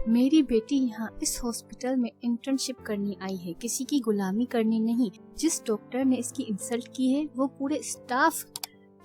میری بیٹی یہاں اس ہاسپٹل میں انٹرنشپ کرنے آئی ہے، کسی کی غلامی کرنے نہیں۔ جس ڈاکٹر نے اس کی انسلٹ کی ہے وہ پورے اسٹاف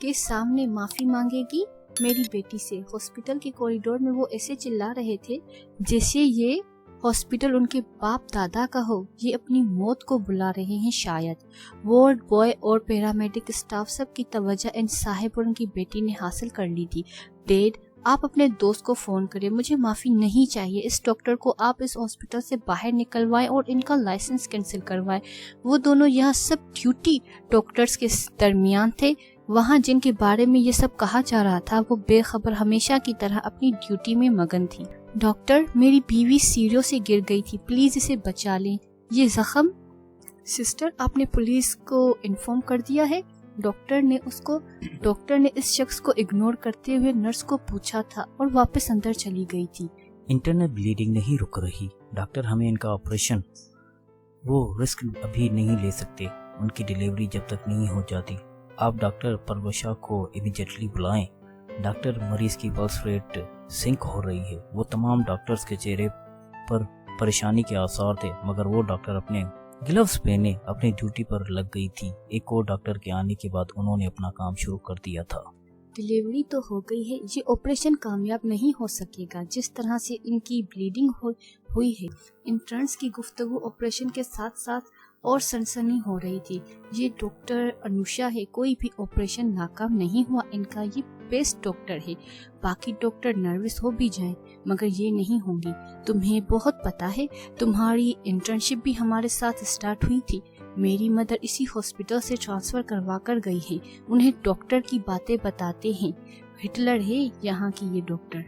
کے سامنے معافی مانگے گی میری بیٹی سے۔ ہاسپٹل کے کوریڈور میں وہ ایسے چلا رہے تھے جیسے یہ ہاسپٹل ان کے باپ دادا کا ہو، یہ اپنی موت کو بلا رہے ہیں شاید۔ وارڈ بوائے اور پیرامیڈک اسٹاف سب کی توجہ ان صاحب اور ان کی بیٹی نے حاصل کر لی تھی۔ ڈیڈ، آپ اپنے دوست کو فون کریں، مجھے معافی نہیں چاہیے۔ اس ڈاکٹر کو آپ اس ہاسپٹل سے باہر نکلوائیں اور ان کا لائسنس کینسل کروائیں۔ وہ دونوں یہاں سب ڈیوٹی ڈاکٹرز کے درمیان تھے، وہاں جن کے بارے میں یہ سب کہا جا رہا تھا وہ بے خبر ہمیشہ کی طرح اپنی ڈیوٹی میں مگن تھی۔ ڈاکٹر، میری بیوی سیڑھیوں سے گر گئی تھی، پلیز اسے بچا لیں۔ یہ زخم؟ سسٹر، آپ نے پولیس کو انفارم کر دیا ہے؟ ڈاکٹر نے اس شخص کو اگنور کرتے ہوئے نرس کو پوچھا تھا اور واپس اندر چلی گئی تھی۔ انٹرنل بلیڈنگ نہیں رک رہی ڈاکٹر، ہمیں ان کا آپریشن، وہ رسک ابھی نہیں لے سکتے، ان کی ڈیلیوری جب تک نہیں ہو جاتی۔ آپ ڈاکٹر پروشا کو امیڈیٹلی بلائیں۔ ڈاکٹر، مریض کی پلس ریٹ سنک ہو رہی ہے۔ وہ تمام ڈاکٹرز کے چہرے پر پریشانی کے آثار تھے، مگر وہ ڈاکٹر اپنے گلوز پہنے اپنی ڈیوٹی پر لگ گئی تھی۔ ایک اور ڈاکٹر کے آنے کے بعد انہوں نے اپنا کام شروع کر دیا تھا۔ ڈیلیوری تو ہو گئی ہے، یہ آپریشن کامیاب نہیں ہو سکے گا جس طرح سے ان کی بلیڈنگ ہوئی ہے۔ انٹرنس کی گفتگو آپریشن کے ساتھ ساتھ اور سنسنی ہو رہی تھی۔ یہ ڈاکٹر انوشا ہے، کوئی بھی آپریشن ناکام نہیں ہوا ان کا، یہ بیسٹ ڈاکٹر ہے۔ باقی ڈاکٹر نروس ہو بھی جائیں مگر یہ نہیں ہوں گی۔ تمہیں بہت پتا ہے، تمہاری انٹرنشپ بھی ہمارے ساتھ سٹارٹ ہوئی تھی۔ میری مدر اسی ہاسپٹل سے ٹرانسفر کروا کر گئی ہیں، انہیں ڈاکٹر کی باتیں بتاتے ہیں۔ ہٹلر ہے یہاں کی یہ doctor.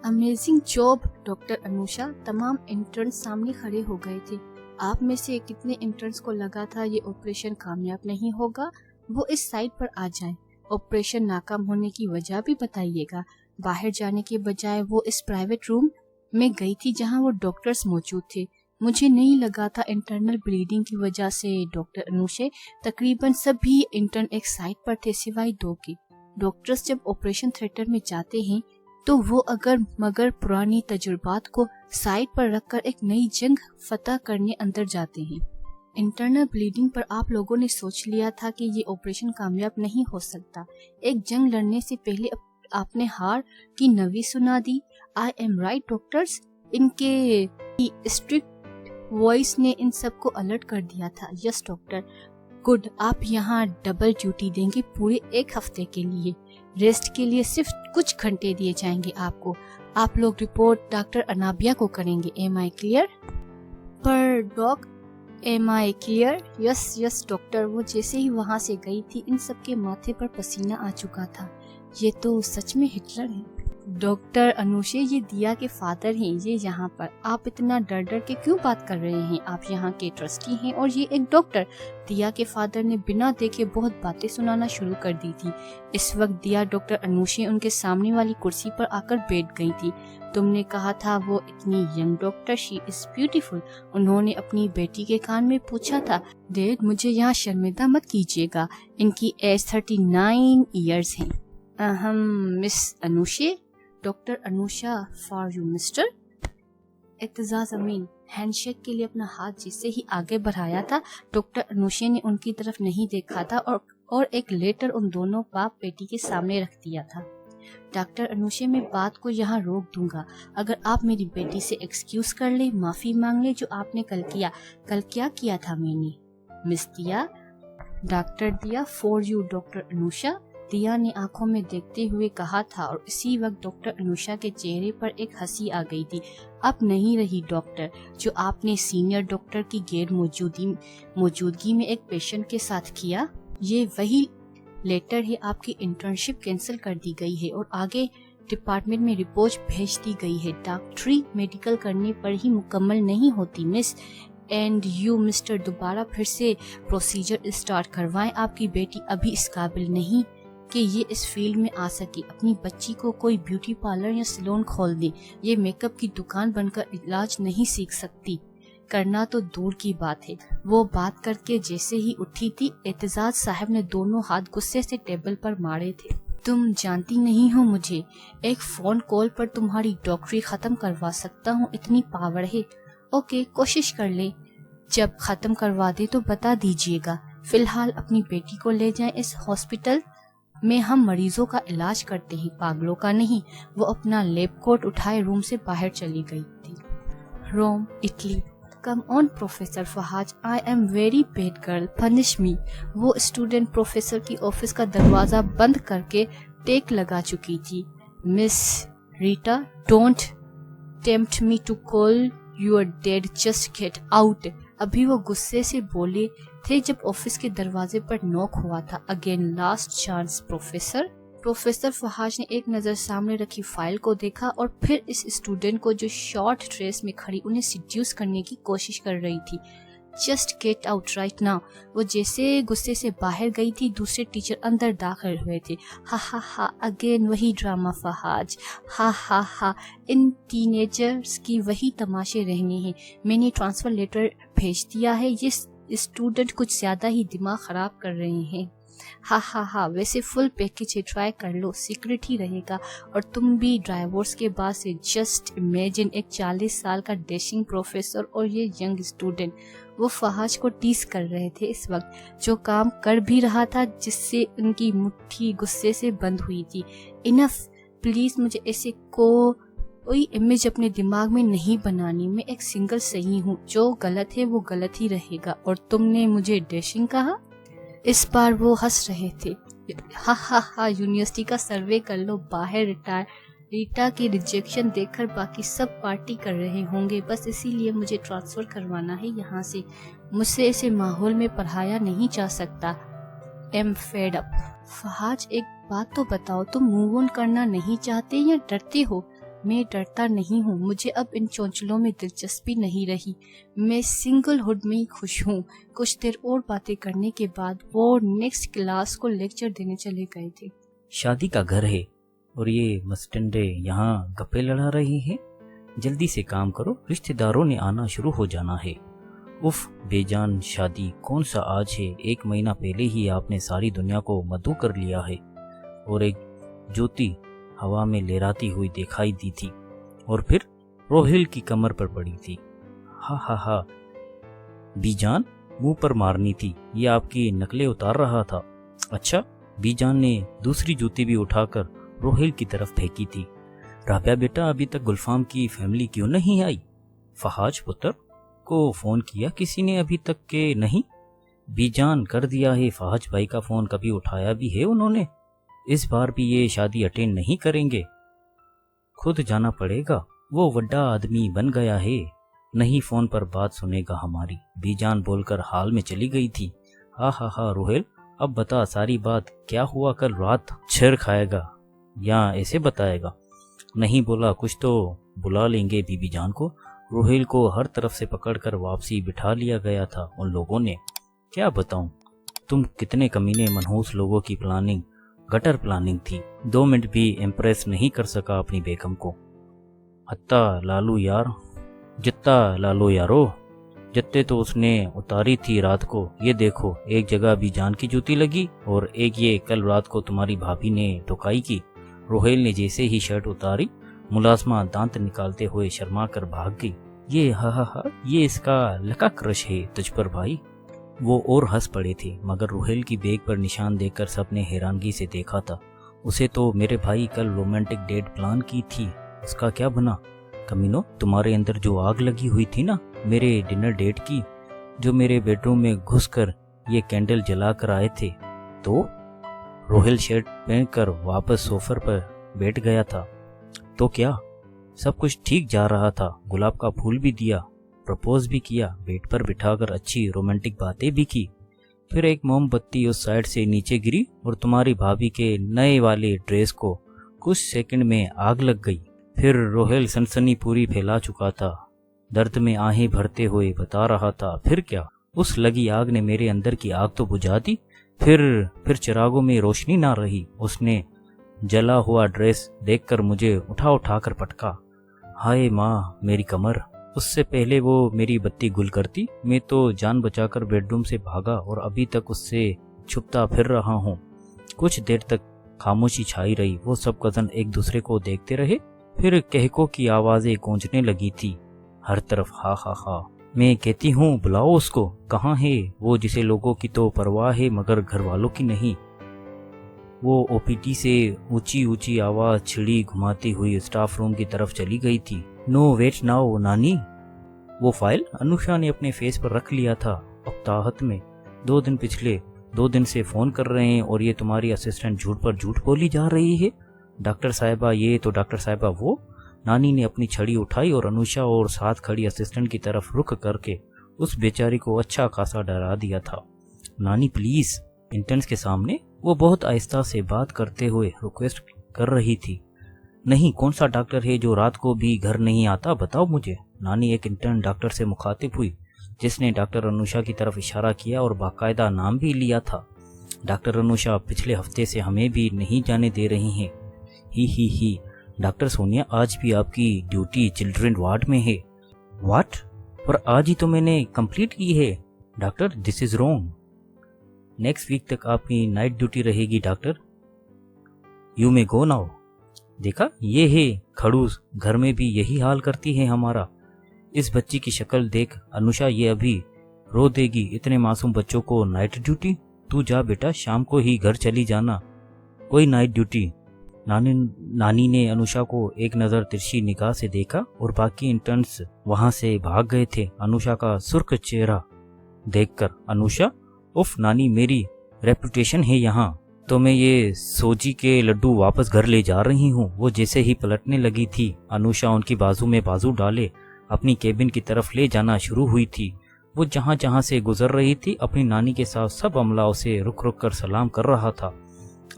Amazing job doctor Anusha. تمام انٹرنس سامنے کھڑے ہو گئے تھے۔ آپ میں سے کتنے انٹرنس کو لگا تھا یہ آپریشن کامیاب نہیں ہوگا؟ وہ اس سائٹ پر آ جائیں، آپریشن ناکام ہونے کی وجہ بھی بتائیے گا۔ باہر جانے کے بجائے وہ اس پرائیویٹ روم میں گئی تھی جہاں وہ ڈاکٹرز موجود تھے۔ مجھے نہیں لگا تھا انٹرنل بلیڈنگ کی وجہ سے ڈاکٹر انوشے، تقریباً سبھی انٹرن ایک سائٹ پر تھے سوائے 2 کے۔ ڈاکٹرز جب آپریشن تھیٹر میں جاتے ہیں تو وہ مگر پرانی تجربات کو سائٹ پر رکھ کر ایک نئی جنگ فتح کرنے اندر جاتے ہیں۔ انٹرنل بلیڈنگ پر آپ لوگوں نے سوچ لیا تھا کہ یہ آپریشن کامیاب نہیں ہو سکتا۔ ایک جنگ لڑنے سے پہلے آپ نے ہار کی نوی سنا دی۔ I am right doctors? ان کے اسٹرکٹ وائس نے ان سب کو الرٹ کر دیا تھا۔ یس ڈاکٹر۔ گڈ، آپ یہاں ڈبل ڈیوٹی دیں گے پورے 1 ہفتے کے لیے۔ ریسٹ کے لیے صرف کچھ گھنٹے دیے جائیں گے آپ کو۔ آپ لوگ رپورٹ ڈاکٹر انابیا کو کریں گے۔ ایم آئی کلیئر؟ پر ڈاک، ایم آئی کلیئر؟ یس ڈاکٹر۔ وہ جیسے ہی وہاں سے گئی تھی ان سب کے ماتھے پر پسینہ آ چکا تھا۔ یہ تو سچ میں ہٹلر ہے۔ ڈاکٹر انوشے، یہ دیا کے فادر ہیں، یہ یہاں پر۔ آپ اتنا ڈر کے کیوں بات کر رہے ہیں؟ آپ یہاں کے ٹرسٹی ہیں اور یہ ایک ڈاکٹر۔ دیا کے فادر نے بنا دیکھے بہت باتیں سنانا شروع کر دی تھی۔ اس وقت دیا ڈاکٹر انوشے ان کے سامنے والی کرسی پر آ کر بیٹھ گئی تھی۔ تم نے کہا تھا وہ اتنی young doctor, she is beautiful, انہوں نے اپنی بیٹی کے کان میں پوچھا تھا۔ ڈیڈ، مجھے یہاں شرمندہ مت کیجیے گا، ان کی ایج 39 ایئرز ہیں۔ Miss Anoushay? Doctor Anusha for you mister. Aitzaz Amin. Handshake کے لیے اپنا ہاتھ جسے ہی آگے بڑھایا تھا ڈاکٹر انوشے نے ان کی طرف نہیں دیکھا تھا اور ایک لیٹر ان دونوں باپ بیٹی کے سامنے رکھ دیا تھا۔ ڈاکٹر انوشے، میں بات کو یہاں روک دوں گا اگر آپ میری بیٹی سے ایکسکیوز کر لیں، معافی مانگ لیں جو آپ نے کل کیا کیا تھا میں نے۔ مس دیا؟ ڈاکٹر دیا فار یو ڈاکٹر انوشا، دیا نے آنکھوں میں دیکھتے ہوئے کہا تھا، اور اسی وقت ڈاکٹر انوشا کے چہرے پر ایک ہنسی آ گئی تھی۔ اب نہیں رہی ڈاکٹر، جو آپ نے سینئر ڈاکٹر کی غیر موجودگی میں ایک پیشنٹ کے ساتھ کیا، یہ وہی لیٹر ہے۔ آپ کی انٹرنشپ کینسل کر دی گئی ہے اور آگے ڈپارٹمنٹ میں رپورٹ بھیج دی گئی ہے۔ ڈاکٹری میڈیکل کرنے پر ہی مکمل نہیں ہوتی مس، اینڈ یو مسٹر، دوبارہ پھر سے پروسیجر اسٹارٹ کروائیں۔ آپ کی بیٹی ابھی اس قابل نہیں کہ یہ اس فیلڈ میں آ سکے۔ اپنی بچی کو کوئی بیوٹی پارلر یا سیلون کھول دیں، یہ میک اپ کی دکان بن کر علاج نہیں سیکھ سکتی، کرنا تو دور کی بات ہے۔ وہ بات کر کے جیسے ہی اٹھی تھی، اعتزاز صاحب نے دونوں ہاتھ غصے سے ٹیبل پر مارے تھے۔ तुम जानती नहीं हो मुझे, एक फोन कॉल पर तुम्हारी डॉक्टरी खत्म करवा सकता हूँ, इतनी पावर है। ओके, कोशिश कर ले, जब खत्म करवा दे तो बता दीजिएगा। फिलहाल अपनी बेटी को ले जाएं, इस हॉस्पिटल में हम मरीजों का इलाज करते हैं, पागलों का नहीं। वो अपना लैब कोट उठाए रूम से बाहर चली गई थी। Rome, Italy. Come on professor Fahaz, I am very bad girl, punish me. वो स्टूडेंट प्रोफेसर की ऑफिस का दरवाजा बंद करके टेक लगा चुकी थी। Miss Rita, don't tempt me to call your dad, just get out. अभी वो गुस्से से बोले थे जब ऑफिस के दरवाजे पर नॉक हुआ था। Again last chance professor. Professor Fahaz ने एक नज़र सामने रखी फाइल को देखा और फिर इस स्टूडेंट को जो शॉर्ट ड्रेस में खड़ी उन्हें सिड्यूस करने की कोशिश कर रही थी। Just get out right now. वो जैसे गुस्से से बाहर गई थी, दूसरे टीचर अंदर दाखिल हुए थे। हा हा हा, अगेन वही ड्रामा फहाज, हा हा हा, इन टीनेजर्स की वही तमाशे रहने हैं। मैंने ट्रांसफर लेटर भेज दिया है, ये स्टूडेंट कुछ ज्यादा ही दिमाग खराब कर रहे हैं। हा हा हा, वैसे फुल पैकेज है, ट्राई कर लो, सीक्रेट ही रहेगा। और तुम भी ड्राइवर्स के बाद से जस्ट इमेजिन, एक 40 साल का डैशिंग प्रोफेसर और ये यंग स्टूडेंट। वो फहाज को टीस कर रहे थे इस वक्त, जो काम कर भी रहा था जिससे उनकी मुट्ठी गुस्से से बंद हुई थी। इनफ, प्लीज, मुझे ऐसे कोई इमेज अपने दिमाग में नहीं बनानी। मैं एक सिंगल सही हूँ, जो गलत है वो गलत ही रहेगा। और तुमने मुझे डैशिंग कहा? इस बार वो हंस रहे थे। हा हा हा, यूनिवर्सिटी का सर्वे कर लो, बाहर रीटा की रिजेक्शन देखकर बाकी सब पार्टी कर रहे होंगे, बस इसीलिए मुझे ट्रांसफर करवाना है यहाँ से। मुझसे ऐसे माहौल में पढ़ाया नहीं जा सकता। Am fed up. फहाज, एक बात तो बताओ, तुम मूव ऑन करना नहीं चाहते या डरते हो? मैं डरता नहीं हूँ, मुझे अब इन चौंचलों में दिलचस्पी नहीं रही। मैं सिंगल हुड में ही खुश हूँ। कुछ देर और बातें करने के बाद वो नेक्स्ट क्लास को लेक्चर देने चले गए थे। शादी का घर है और ये मस्टंडे यहाँ गप्पे लड़ा रही है। जल्दी से काम करो, रिश्तेदारों ने आना शुरू हो जाना है। उफ, बेजान शादी कौन सा आज है, 1 महीना पहले ही आपने सारी दुनिया को मद्दू कर लिया है। और एक ज्योति हवा में लहराती हुई दिखाई दी थी और फिर रोहिल की कमर पर पड़ी थी। हा हा हा, बीजान मुंह पर मारनी थी, ये आपकी नकलें उतार रहा था। अच्छा, बीजान ने दूसरी जूती भी उठाकर रोहिल की तरफ फेंकी थी। राबिया बेटा, अभी तक गुलफाम की फैमिली क्यों नहीं आई? फहाज पुत्र को फोन किया किसी ने अभी तक के नहीं? बीजान कर दिया है, फहाज भाई का फोन कभी उठाया भी है उन्होंने? इस बार भी ये शादी अटेंड नहीं करेंगे, खुद जाना पड़ेगा। वो बड़ा आदमी बन गया है, नहीं फोन पर बात सुनेगा हमारी। बीजान बोलकर हाल में चली गई थी। हा हा हा, रोहिल अब बता सारी बात, क्या हुआ कल रात? छेड़ खाएगा या ऐसे बताएगा? नहीं बोला कुछ तो बुला लेंगे बीबी जान को। रोहिल को हर तरफ से पकड़कर वापसी बिठा लिया गया था उन लोगों ने। क्या बताऊं, तुम कितने कमीने मनहूस लोगों की प्लानिंग, गटर प्लानिंग थी। 2 मिनट भी इम्प्रेस नहीं कर सका अपनी बेगम को। हत्ता लालू यार, जित्ता लालो यारो, जत्ते तो उसने उतारी थी रात को। ये देखो, एक जगह भी जान की जूती लगी और एक ये कल रात को तुम्हारी भाभी ने टोकाई की। रोहेल ने जैसे ही शर्ट उतारी, मुलाजमा दांत निकालते हुए शर्मा कर भाग गई। ये हा, ये इसका लका क्रश है तुझ पर भाई। वो और हंस पड़े थे, मगर रोहेल की बैग पर निशान देखकर सबने हैरानगी से देखा था। उसे तो मेरे भाई कल रोमांटिक डेट प्लान की थी, उसका क्या बना? कमीनो, तुम्हारे अंदर जो आग लगी हुई थी ना मेरे डिनर डेट की, जो मेरे बेडरूम में घुसकर ये कैंडल जला कर आए थे, तो रोहिल शर्ट पहनकर वापस सोफर पर बैठ गया था। तो क्या सब कुछ ठीक जा रहा था? गुलाब का फूल भी दिया, प्रपोज भी किया, बेड पर बिठाकर अच्छी रोमांटिक बातें भी की। फिर एक मोमबत्ती उस साइड से नीचे गिरी और तुम्हारी भाभी के नए वाले ड्रेस को कुछ सेकंड में आग लग गई। फिर रोहेल सनसनी पूरी फैला चुका था, दर्द में आहें भरते हुए बता रहा था। फिर क्या, उस लगी आग ने मेरे अंदर की आग तो बुझा दी। फिर चिरागों में रोशनी ना रही। उसने जला हुआ ड्रेस देखकर मुझे उठा कर पटका। हाय माँ, मेरी कमर। उससे पहले वो मेरी बत्ती गुल करती, मैं तो जान बचाकर बेडरूम से भागा और अभी तक उससे छुपता फिर रहा हूँ। कुछ देर तक खामोशी छाई रही। वो सब कजन एक दूसरे को देखते रहे। फिर कहकों की आवाजें गूंजने लगी थी हर तरफ। हा हा हा, मैं कहती हूँ बुलाओ उसको। कहाँ है वो जिसे लोगों की तो परवाह है मगर घर वालों की नहीं। वो ओपीडी से ऊंची ऊंची आवाज छिड़ी घुमाती हुई स्टाफ रूम की तरफ चली गई थी। नो वेट नाउ नानी। वो फाइल अनुषा ने अपने फेस पर रख लिया था अक्ताहत में। 2 दिन पिछले 2 दिन से फोन कर रहे हैं और ये तुम्हारी असिस्टेंट झूठ पर झूठ बोली जा रही है। डॉक्टर साहिबा ये तो डॉक्टर साहिबा वो। नानी ने अपनी छड़ी उठाई और अनुषा और साथ खड़ी असिस्टेंट की तरफ रुख करके उस बेचारी को अच्छा खासा डरा दिया था। नानी प्लीज। इंटर्न्स के सामने वो बहुत आहिस्ता से बात करते हुए रिक्वेस्ट कर रही थी। नहीं, कौन सा डॉक्टर है जो रात को भी घर नहीं आता, बताओ मुझे। नानी एक इंटर्न डॉक्टर से मुखातिब हुई जिसने डॉक्टर अनुषा की तरफ इशारा किया और बाकायदा नाम भी लिया था। डॉक्टर अनुषा पिछले हफ्ते से हमें भी नहीं जाने दे रही हैं। ही डॉक्टर सोनिया, आज भी आपकी ड्यूटी चिल्ड्रन वार्ड में है। व्हाट? पर आज ही तो मैंने कंप्लीट की है। Doctor this is wrong. Next week तक आपकी नाइट ड्यूटी रहेगी doctor. You may go now. देखा, ये है खड़ूस, घर में भी यही हाल करती है हमारा। इस बच्ची की शक्ल देख अनुषा, ये अभी रो देगी। इतने मासूम बच्चों को नाइट ड्यूटी। तू जा बेटा, शाम को ही घर चली जाना, कोई नाइट ड्यूटी। नानी ने अनुषा को एक नजर तिरछी निगाह से देखा और बाकी इंटर्न्स वहां से भाग गए थे अनुषा का सुर्ख चेहरा देखकर। अनुषा, उफ नानी, मेरी रेपुटेशन है यहाँ, तो मैं ये सोजी के लड्डू वापस घर ले जा रही हूँ। वो जैसे ही पलटने लगी थी, अनुषा उनकी बाजू में बाजू डाले अपनी केबिन की तरफ ले जाना शुरू हुई थी। वो जहाँ जहाँ से गुजर रही थी अपनी नानी के साथ सब अमला उसे रुक रुक कर सलाम कर रहा था।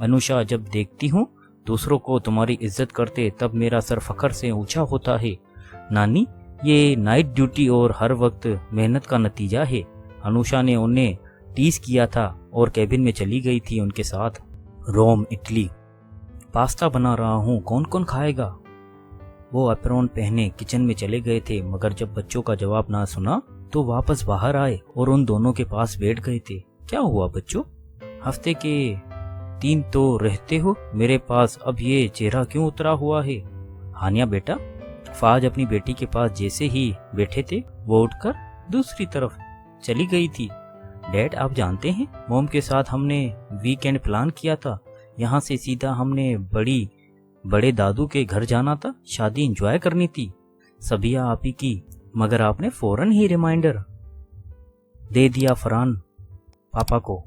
अनुषा, जब देखती हूँ दूसरों को तुम्हारी इज्जत करते तब मेरा सर फखर से ऊंचा होता है। नानी, ये नाइट ड्यूटी और हर वक्त मेहनत का नतीजा है। अनुषा ने उन्हें टीज किया था और कैबिन में चली गई थी उनके साथ। रोम इटली पास्ता बना रहा हूँ, कौन कौन खाएगा। वो एप्रॉन पहने किचन में चले गए थे मगर जब बच्चों का जवाब ना सुना तो वापस बाहर आए और उन दोनों के पास बैठ गए थे। क्या हुआ बच्चों, हफ्ते के 3 तो रहते हो मेरे पास, अब ये चेहरा क्यों उतरा हुआ है। हानिया बेटा, फाज अपनी बेटी के पास जैसे ही बैठे थे वो उठकर दूसरी तरफ चली गई थी। डैड, आप जानते हैं मॉम के साथ हमने वीकेंड प्लान किया था। यहाँ से सीधा हमने बड़े दादू के घर जाना था, शादी एंजॉय करनी थी। सबिया आप ही की, मगर आपने फौरन ही रिमाइंडर दे दिया फरहान पापा को।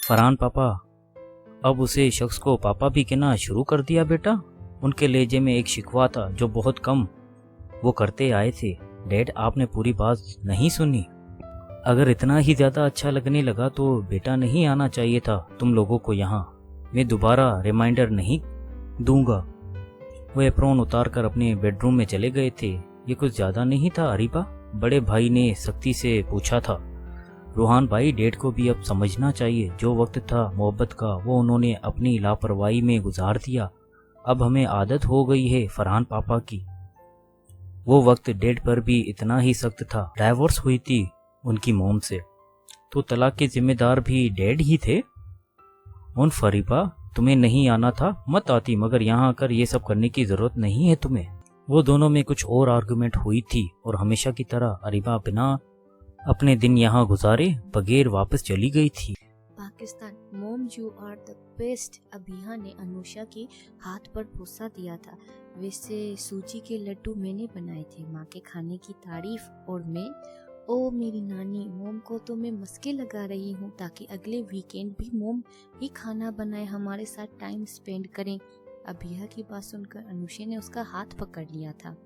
फरहान पापा, अब उसे शख्स को पापा भी कहना शुरू कर दिया बेटा। उनके लहजे में एक शिकवा था जो बहुत कम वो करते आए थे। डैड, आपने पूरी बात नहीं सुनी। अगर इतना ही ज्यादा अच्छा लगने लगा तो बेटा नहीं आना चाहिए था तुम लोगों को यहाँ। मैं दोबारा रिमाइंडर नहीं दूंगा। वो एप्रॉन उतार कर अपने बेडरूम में चले गए थे। ये कुछ ज्यादा नहीं था अरीबा, बड़े भाई ने सख्ती से पूछा था। रूहान भाई, डेड को भी अब समझना चाहिए जो वक्त था मोहब्बत का वो उन्होंने अपनी लापरवाही में गुजार दिया। अब हमें आदत हो गई है फरहान पापा की। वो वक्त डेड पर भी इतना ही सख्त था। डाइवोर्स हुई थी उनकी मोम से तो तलाक के जिम्मेदार भी डैड ही थे। उन फरीबा, तुम्हें नहीं आना था मत आती, मगर यहाँ आकर ये सब करने की जरूरत नहीं है तुम्हें। वो दोनों में कुछ और आर्गुमेंट हुई थी और हमेशा की तरह अरीबा बिना अपने दिन यहाँ गुजारे बगैर वापस चली गई थी। पाकिस्तान, मोम यू आर द बेस्ट। अभिया ने अनुषा के हाथ पर भूसा दिया था। वैसे सूजी के लड्डू मैंने बनाए थे, माँ के खाने की तारीफ। और मैं, ओ मेरी नानी, मोम को तो मैं मस्के लगा रही हूँ ताकि अगले वीकेंड भी मोम ही खाना बनाए, हमारे साथ टाइम स्पेंड करें। अभिया की बात सुनकर अनुषा ने उसका हाथ पकड़ लिया था।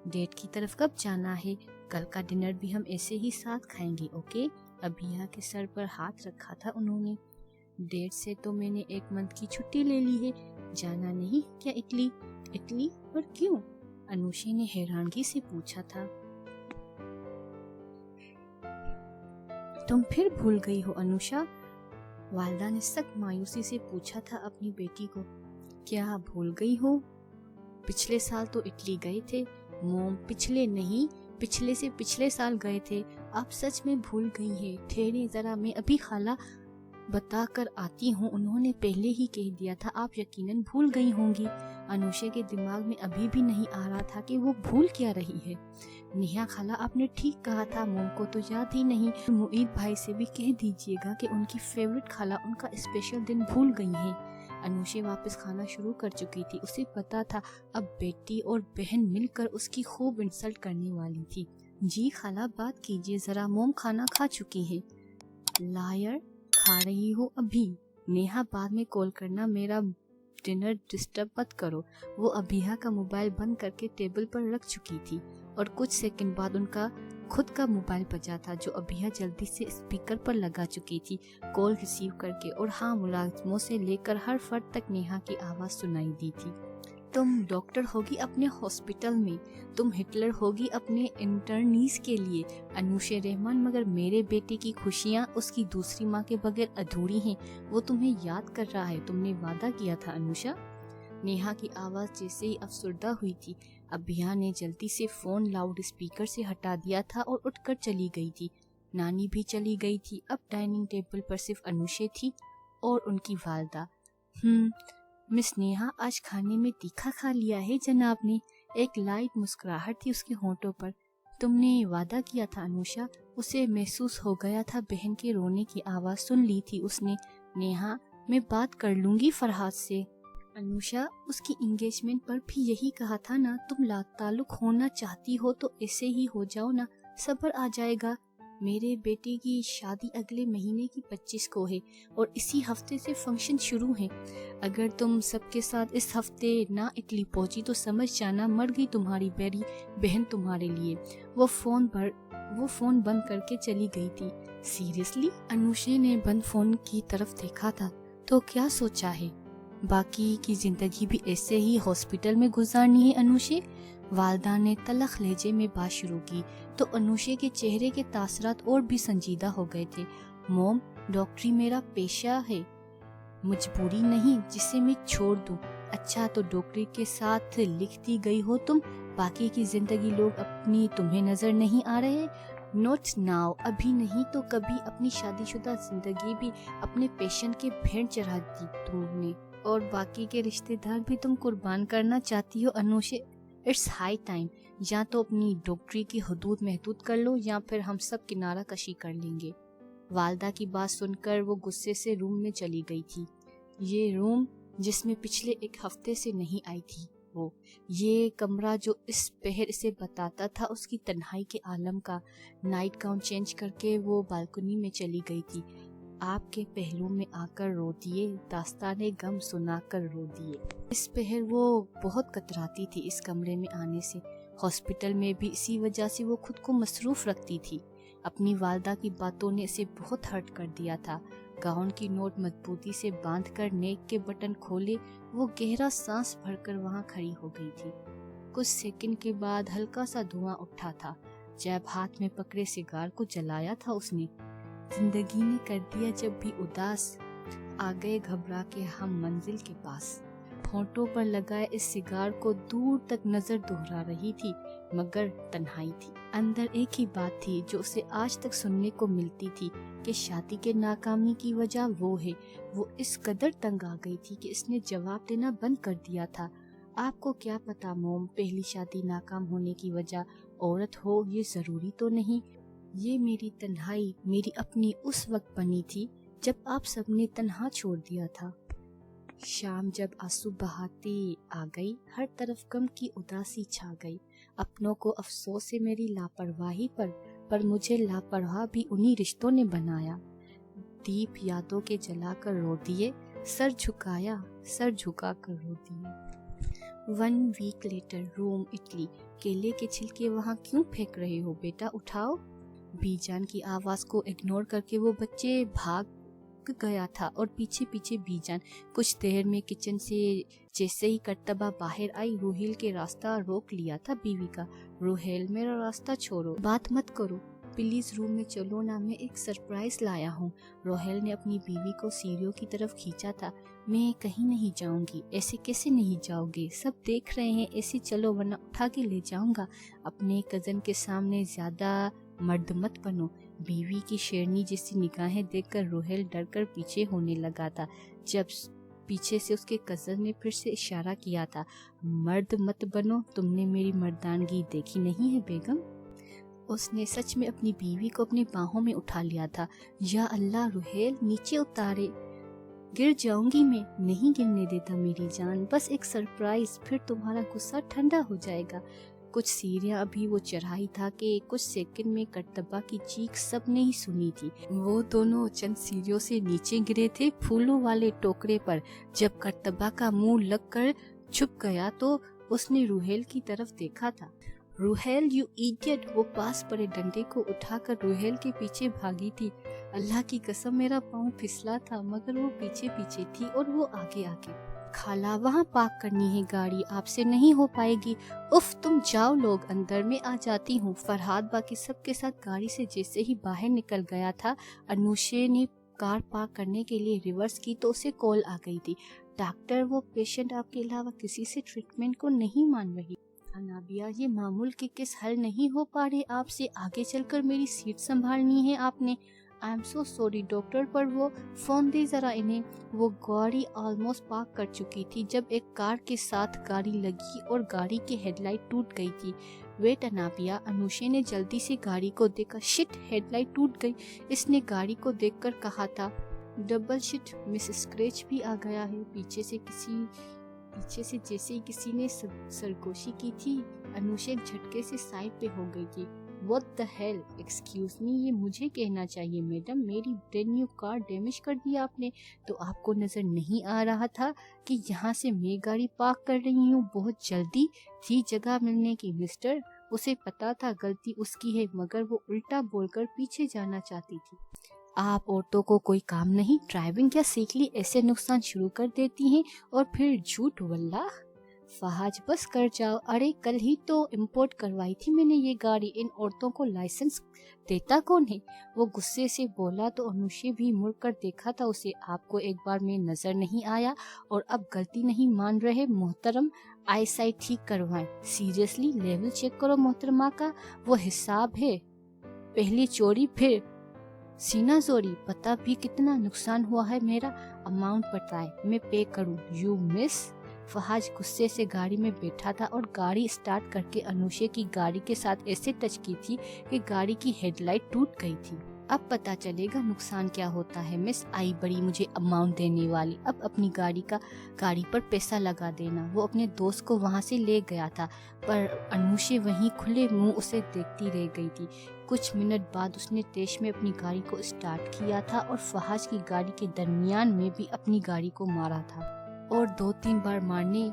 डेट की तरफ कब जाना है? कल का डिनर भी हम ऐसे ही साथ खाएंगे, ओके? अभिया के सर पर हाथ रखा था उन्होंने। डेट से तो मैंने 1 मंथ की छुट्टी ले ली है, जाना नहीं क्या इटली? इटली पर क्यों? अनुषा ने हैरानगी से पूछा था। तुम फिर भूल गई हो अनुषा? वालिदा ने सख्त मायूसी से पूछा था अपनी बेटी को। क्या भूल गई हो? पिछले साल तो इटली गए थे। मोम, पिछले नहीं, पिछले से पिछले साल गए थे। आप सच में भूल गई है। ठहरे जरा, मैं अभी खाला बता कर आती हूँ, उन्होंने पहले ही कह दिया था, आप यकीनन भूल गई होंगी। अनुषा के दिमाग में अभी भी नहीं आ रहा था कि वो भूल क्या रही है। नेहा खाला, आपने ठीक कहा था, मोम को तो याद ही नहीं। मुईद भाई से भी कह दीजिएगा कि उनकी फेवरेट खाला उनका स्पेशल दिन भूल गई है। अनुषा वापस खाना शुरू कर चुकी थी। उसे पता था अब बेटी और बहन मिलकर उसकी खूब इंसल्ट करने वाली थी। जी खाला, बात कीजिए जरा, मोम खाना खा चुकी है। लायर, खा रही हो अभी? नेहा, बाद में कॉल करना, मेरा डिनर डिस्टर्ब मत करो। वो अभिया का मोबाइल बंद करके टेबल पर रख चुकी थी और कुछ सेकंड बाद उनका खुद का मोबाइल बजा था, जो अभिया जल्दी से स्पीकर पर लगा चुकी थी कॉल रिसीव करके। और हाँ, मुलाजिमों से लेकर हर फर्द तक नेहा की आवाज सुनाई दी थी। तुम डॉक्टर होगी अपने हॉस्पिटल में, तुम हिटलर होगी अपने इंटर्नीज के लिए, अनुषा रहमान, मगर मेरे बेटे की खुशियाँ उसकी दूसरी माँ के बगैर अधूरी हैं। वो तुम्हें याद कर रहा है, तुमने वादा किया था अनुषा। नेहा की आवाज जैसे ही अफसुर्दा हुई थी, अभिया ने जल्दी से फोन लाउड स्पीकर से हटा दिया था और उठकर चली गई थी। नानी भी चली गई थी। अब डाइनिंग टेबल पर सिर्फ अनुषा थी और उनकी वालदा। मिस नेहा, आज खाने में तीखा खा लिया है जनाब ने। एक लाइट मुस्कुराहट थी उसके होंठों पर। तुमने वादा किया था अनुषा। उसे महसूस हो गया था बहन के रोने की आवाज सुन ली थी उसने। नेहा, मैं बात कर लूंगी फरहाद से। अनुषा, उसकी एंगेजमेंट पर भी यही कहा था ना, तुम लाताल्लुक होना चाहती हो तो ऐसे ही हो जाओ ना, सब्र आ जाएगा। मेरे बेटे की शादी अगले महीने की 25 को है और इसी हफ्ते से फंक्शन शुरू है। अगर तुम सबके साथ इस हफ्ते ना इटली पहुंची तो समझ जाना मर गई तुम्हारी बड़ी बहन तुम्हारे लिए। वो फोन बंद करके चली गई थी। सीरियसली? अनुषा ने बंद फोन की तरफ देखा था। तो क्या सोचा है, बाकी की जिंदगी भी ऐसे ही हॉस्पिटल में गुजारनी है अनुषा? वालदा ने तलख लहजे में बात शुरू की तो अनुषा के चेहरे के तासरात और भी संजीदा हो गए थे। मोम, डॉक्टरी मेरा पेशा है, मजबूरी नहीं जिसे मैं छोड़ दूं। अच्छा, तो डॉक्टरी के साथ लिखती गई हो तुम, बाकी की जिंदगी लोग अपनी तुम्हें नजर नहीं आ रहे? नोट नाउ, अभी नहीं तो कभी अपनी शादीशुदा जिंदगी भी अपने पेशेंट के भेंट चढ़ा दी तुमने, और बाकी के रिश्तेदार भी तुम कुर्बान करना चाहती हो अनुषा। इट्स हाई टाइम, या तो अपनी डॉक्टरी की हदूद महदूद कर लो या फिर हम सब किनारा कशी कर लेंगे। वालदा की बात सुनकर वो गुस्से से रूम में चली गई थी। ये रूम जिसमें पिछले एक हफ्ते से नहीं आई थी वो, ये कमरा जो इस पहर से बताता था उसकी तन्हाई के आलम का। नाइट गाउन चेंज करके वो बालकनी में चली गई थी। आपके पहलू में आकर रो दिए, दास्ताने गम सुनाकर रो दिए। इस पहर वो बहुत कतराती थी इस कमरे में आने से। हॉस्पिटल में भी इसी वजह से वो खुद को मसरूफ रखती थी। अपनी वालदा की बातों ने इसे बहुत हर्ट कर दिया था। गाउन की नोट मजबूती से बांधकर नेक के बटन खोले, वो गहरा सांस भरकर वहां खड़ी हो गई थी। कुछ सेकंड के बाद हल्का सा धुआं उठा था। जब हाथ में पकड़े सिगार को जलाया था उसने। जिंदगी ने कर दिया जब भी उदास, आ गए घबरा के हम मंजिल के पास। होंठों पर लगाए इस सिगार को दूर तक नजर दोहरा रही थी, मगर तन्हाई थी। अंदर एक ही बात थी जो उसे आज तक सुनने को मिलती थी कि शादी के नाकामी की वजह वो है। वो इस कदर तंग आ गई थी कि इसने जवाब देना बंद कर दिया था। आपको क्या पता मोम, पहली शादी नाकाम होने की वजह औरत हो ये जरूरी तो नहीं। ये मेरी तन्हाई मेरी अपनी उस वक्त बनी थी जब आप सबने तन्हा छोड़ दिया था। शाम जब आंसू बहाती आ गई, हर तरफ गम की उदासी छा गई। अपनों को अफसोस है मेरी लापरवाही पर मुझे लापरवाह भी उन्हीं रिश्तों ने बनाया। दीप यादों के जलाकर रो दिए, सर झुका कर रो दिए। 1 वीक लेटर, रोम इटली। केले के छिलके वहाँ क्यों फेंक रहे हो बेटा, उठाओ। बीजान की आवाज को इग्नोर करके वो बच्चे भाग गया था और पीछे पीछे बीजान। कुछ देर में किचन से जैसे ही करतबा बाहर आई, रोहेल के रास्ता रोक लिया था बीवी का। रोहेल, मेरा रास्ता छोड़ो, बात मत करो, प्लीज रूम में चलो ना, मैं एक सरप्राइज लाया हूँ। रोहेल ने अपनी बीवी को सीढ़ियों की तरफ खींचा था। मैं कहीं नहीं जाऊंगी। ऐसे कैसे नहीं जाओगे, सब देख रहे हैं, ऐसे चलो वरना उठा के ले जाऊंगा। अपने कजन के सामने ज्यादा मर्द मत बनो। बीवी की शेरनी जैसी निगाहें देखकर रूहेल डर कर पीछे होने लगा था, जब पीछे से उसके कजन ने फिर से इशारा किया था, मर्द मत बनो, तुमने मेरी मर्दानगी देखी नहीं है बेगम। उसने सच में अपनी बीवी को अपनी बाहों में उठा लिया था। या अल्लाह रूहेल, नीचे उतारे, गिर जाऊंगी मैं। नहीं गिरने देता मेरी जान, बस एक सरप्राइज, फिर तुम्हारा गुस्सा ठंडा हो जाएगा। कुछ सीढ़ियां अभी वो चढ़ाई था कि कुछ सेकंड में करतबा की चीख सबने ही सुनी थी। वो दोनों चंद सीढ़ियों से नीचे गिरे थे फूलों वाले टोकरे पर। जब करतबा का मुंह लगकर छुप गया तो उसने रूहेल की तरफ देखा था। रूहेल, यू इडियट! वो पास पड़े डंडे को उठाकर रूहेल के पीछे भागी थी। अल्लाह की कसम, मेरा पाँव फिसला था, मगर वो पीछे पीछे थी और वो आगे आगे। खाला, वहाँ पार्क करनी है गाड़ी, आपसे नहीं हो पाएगी। उफ, तुम जाओ, लोग अंदर, में आ जाती हूँ। फरहाद बाकी सबके साथ गाड़ी से जैसे ही बाहर निकल गया था, अनुशे ने कार पार्क करने के लिए रिवर्स की तो उसे कॉल आ गई थी। डॉक्टर, वो पेशेंट आपके अलावा किसी से ट्रीटमेंट को नहीं मान रही। अनाबिया, ये मामूल के केस हल नहीं हो पा रहे आपसे, आगे चलकर मेरी सीट संभालनी है आपने। I am so sorry doctor, पर वो फोन दे जरा इन्हें। वो गाड़ी ऑलमोस्ट पार्क कर चुकी थी जब एक कार के साथ गाड़ी लगी और गाड़ी की हेडलाइट टूट गई थी। वेट अनाबिया, अनुशे ने जल्दी से गाड़ी को देखा। शिट, हेडलाइट टूट गई। इसने गाड़ी को देखकर कहा था, डबल शिट, मिस स्क्रैच भी आ गया है। पीछे से जैसे किसी ने सरगोशी की थी, अनुशे एक झटके से साइड पे हो गई थी। What the hell? Excuse me, ये मुझे कहना चाहिए मैडम, मेरी ब्रांड न्यू कार डैमेज कर दी आपने। तो आपको नजर नहीं आ रहा था कि यहाँ से मैं गाड़ी पार्क कर रही हूँ? बहुत जल्दी थी जगह मिलने की मिस्टर। उसे पता था गलती उसकी है, मगर वो उल्टा बोलकर पीछे जाना चाहती थी। आप औरतों को कोई काम नहीं, ड्राइविंग क्या सीख ली, ऐसे नुकसान शुरू कर देती हैं और फिर झूठ। वल्लाह फहाज, बस कर जाओ। अरे कल ही तो इंपोर्ट करवाई थी मैंने ये गाड़ी, इन औरतों को लाइसेंस देता कौन है? वो गुस्से से बोला तो अनुशे भी मुड़कर देखा था उसे। आपको एक बार में नजर नहीं आया और अब गलती नहीं मान रहे मोहतरम? आई साइट ठीक करवाएं। सीरियसली, लेवल चेक करो मोहतरमा का, वो हिसाब है, पहली चोरी फिर सीना जोरी। पता भी कितना नुकसान हुआ है मेरा, अमाउंट बताए, मैं पे करूं। You miss. फहाज गुस्से से गाड़ी में बैठा था और गाड़ी स्टार्ट करके अनुशे की गाड़ी के साथ ऐसे टच की थी कि गाड़ी की हेडलाइट टूट गई थी। अब पता चलेगा नुकसान क्या होता है। मिस आई बड़ी मुझे अमाउंट देने वाली, अब अपनी गाड़ी पर पैसा लगा देना। वो अपने दोस्त को वहाँ से ले गया था, पर अनुशे वहीं खुले मुंह उसे देखती रह गई थी। कुछ मिनट बाद उसने तेज में अपनी गाड़ी को स्टार्ट किया था और फहाज की गाड़ी के दरमियान में भी अपनी गाड़ी को मारा था, और 2-3 बार मारने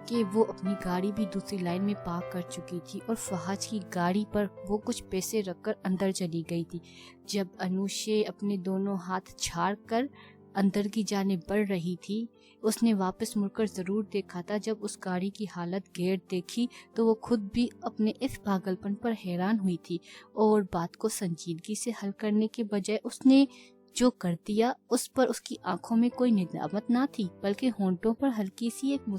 के वो अपनी गाड़ी भी दूसरी लाइन में पार्क कर चुकी थी और फहाज की गाड़ी पर वो कुछ पैसे रखकर अंदर चली गई थी। जब अनुशे अपने दोनों हाथ झाड़ कर अंदर की जाने बढ़ रही थी, उसने वापस मुड़कर जरूर देखा था। जब उस गाड़ी की हालत गैर देखी तो वो खुद भी अपने इस पागलपन पर हैरान हुई थी, और बात को संजीदगी से हल करने के बजाय उसने जो कर दिया उस पर उसकी आंखों में कोई निदामत ना थी, बल्कि होंठों पर हल्की सी एक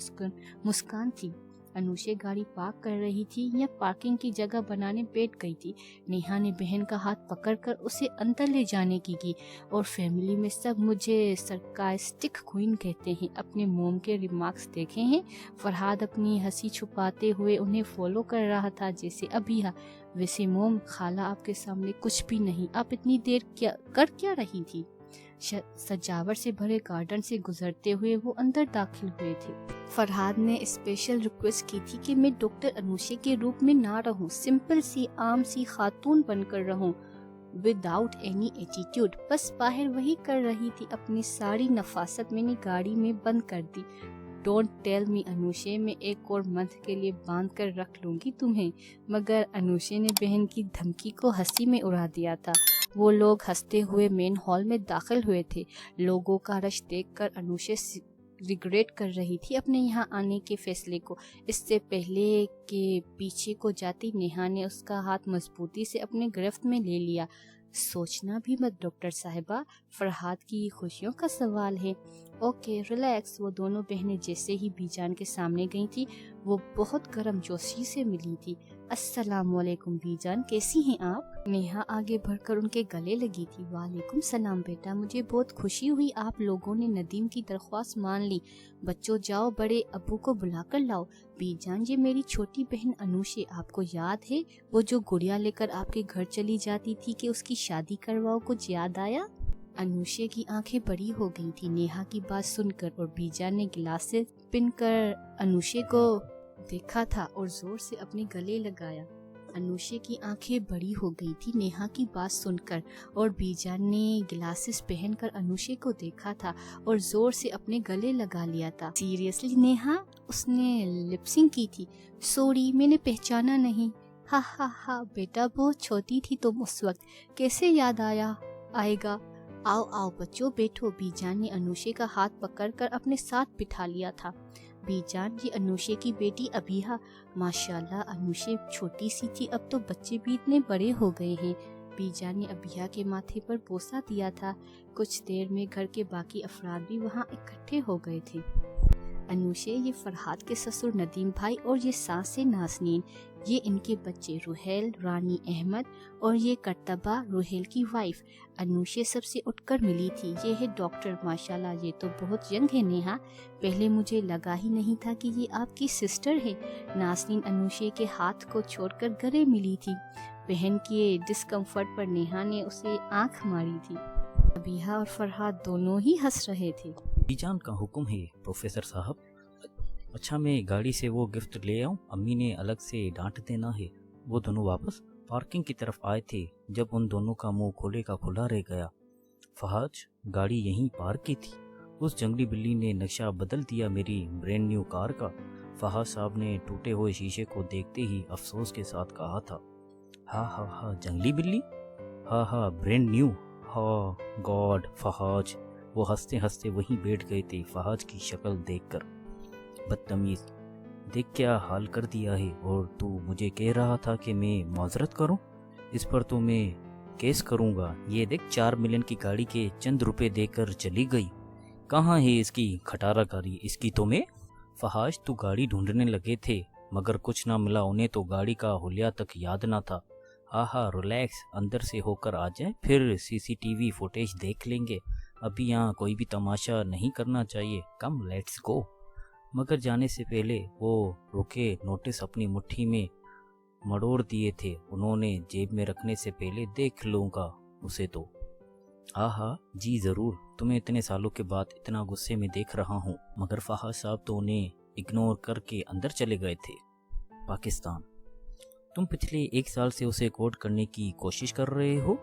मुस्कान थी। अनुशे गाड़ी पार्क कर रही थी या पार्किंग की जगह बनाने बैठ गई थी। नेहा ने बहन का हाथ पकड़कर उसे अंदर ले जाने की और फैमिली में सब मुझे सरकास्टिक क्वीन कहते हैं। अपने मोम के रिमार्क्स देखे हैं? फरहाद अपनी हंसी छुपाते हुए उन्हें फॉलो कर रहा था जैसे अभी। वैसे मोम, खाला आपके सामने कुछ भी नहीं, आप इतनी देर क्या रही थी? सजावट से भरे गार्डन से गुजरते हुए वो अंदर दाखिल हुए थे। फरहाद ने स्पेशल रिक्वेस्ट की थी कि मैं डॉक्टर अनुशे के रूप में ना रहूं, सिंपल सी आम सी खातून बनकर रहूं, विदाउट एनी एटीट्यूड। बस बाहर वही कर रही थी, अपनी सारी नफासत मैंने गाड़ी में बंद कर दी। डोंट टेल मी अनुशे, मैं एक और मंथ के लिए बांध कर रख लूंगी तुम्हें। मगर अनुशे ने बहन की धमकी को हंसी में उड़ा दिया था। वो लोग हंसते हुए मेन हॉल में दाखिल हुए थे। लोगों का रश देखकर अनुशे रिग्रेट कर रही थी अपने यहाँ आने के फैसले को। इससे पहले के पीछे को जाती नेहा ने उसका हाथ मजबूती से अपने गिरफ्त में ले लिया। सोचना भी मत डॉक्टर साहिबा, फरहाद की खुशियों का सवाल है। Okay relax. वो दोनों बहनें जैसे ही बीजान के सामने गई थी, वो बहुत गर्म जोशी से मिली थी। अस्सलाम वालेकुम बीजान, कैसी हैं आप? नेहा आगे बढ़कर उनके गले लगी थी। वालेकुम सलाम बेटा, मुझे बहुत खुशी हुई आप लोगों ने नदीम की दरख्वास्त मान ली। बच्चों जाओ बड़े अब्बू को बुला कर लाओ। बीजान, ये मेरी छोटी बहन अनुषे, आपको याद है वो जो गुड़िया लेकर आपके घर चली जाती थी कि उसकी शादी करवाओ, कुछ याद आया? अनुषे की आंखें बड़ी हो गई थी नेहा की बात सुनकर, और बीजान ने गिलासेस पिनकर अनुषे को देखा था और जोर से अपने गले लगाया। अनुषे की आंखें बड़ी हो गई थी नेहा की बात सुनकर, और बीजान ने गिलासेस पहनकर अनुषे को देखा था और जोर से अपने गले लगा लिया था। सीरियसली नेहा? उसने लिपसिंग की थी। सॉरी, मैंने पहचाना नहीं। हा हा हा बेटा, बहुत छोटी थी तुम उस वक्त, कैसे याद आएगा। आओ आओ बच्चों बैठो। बीजान ने अनुषे का हाथ पकड़कर अपने साथ बिठा लिया था। बीजान, ये अनुषे की बेटी अबीहा। माशाल्लाह, अनुषे छोटी सी थी, अब तो बच्चे भी इतने बड़े हो गए हैं। बीजान ने अबीहा के माथे पर बोसा दिया था। कुछ देर में घर के बाकी अफराद भी वहाँ इकट्ठे हो गए थे। अनुषे, ये फरहाद के ससुर नदीम भाई और ये सास है नाज़नीन, ये इनके बच्चे रुहेल, रानी अहमद और ये करतबा, रुहेल की वाइफ। अनुषे सबसे उठकर मिली थी। ये है डॉक्टर। माशाल्लाह, ये तो बहुत यंग है नेहा, पहले मुझे लगा ही नहीं था कि ये आपकी सिस्टर है। नाज़नीन अनुषे के हाथ को छोड़कर गले मिली थी। बहन के डिस्कम्फर्ट पर नेहा ने उसे आंख मारी थी। अबीहा और फरहाद दोनों ही हंस रहे थे। बीजान का हुक्म है प्रोफेसर साहब। अच्छा, मैं गाड़ी से वो गिफ्ट ले आऊं? अम्मी ने अलग से डांट देना है। वो दोनों वापस पार्किंग की तरफ आए थे जब उन दोनों का मुंह खोले का खुला रह गया। फहाद, गाड़ी यहीं पार्क की थी। उस जंगली बिल्ली ने नक्शा बदल दिया मेरी ब्रांड न्यू कार का। फहाद साहब ने टूटे हुए शीशे को देखते ही अफसोस के साथ कहा था। हाँ हाँ हाँ, जंगली बिल्ली, हाँ हाँ ब्रांड न्यू, हाँ गॉड। फहाद वो हंसते हंसते वहीं बैठ गए थे फहाद की शक्ल देखकर। बदतमीज, देख क्या हाल कर दिया है। और तू मुझे कह रहा था कि मैं माजरत करूं? इस पर तो मैं केस करूंगा। ये देख 4 मिलियन की गाड़ी के चंद रुपए देकर चली गई। कहाँ है इसकी खटारा गाड़ी? इसकी तो मैं। फहाज, तू गाड़ी ढूंढने लगे थे मगर कुछ ना मिला। उन्हें तो गाड़ी का हुलिया तक याद ना था। हाँ हाँ रिलैक्स, अंदर से होकर आ जाए, फिर सीसीटीवी फुटेज देख लेंगे। अभी यहाँ कोई भी तमाशा नहीं करना चाहिए। Come let's go. मगर जाने से पहले वो रुके। नोटिस अपनी मुट्ठी में मड़ोड़ दिए थे उन्होंने। जेब में रखने से पहले देख लूँगा उसे तो। हाँ जी ज़रूर, तुम्हें इतने सालों के बाद इतना गुस्से में देख रहा हूँ। मगर फहाद साहब तो उन्हें इग्नोर करके अंदर चले गए थे। पाकिस्तान, तुम पिछले 1 साल से उसे कोर्ट करने की कोशिश कर रहे हो।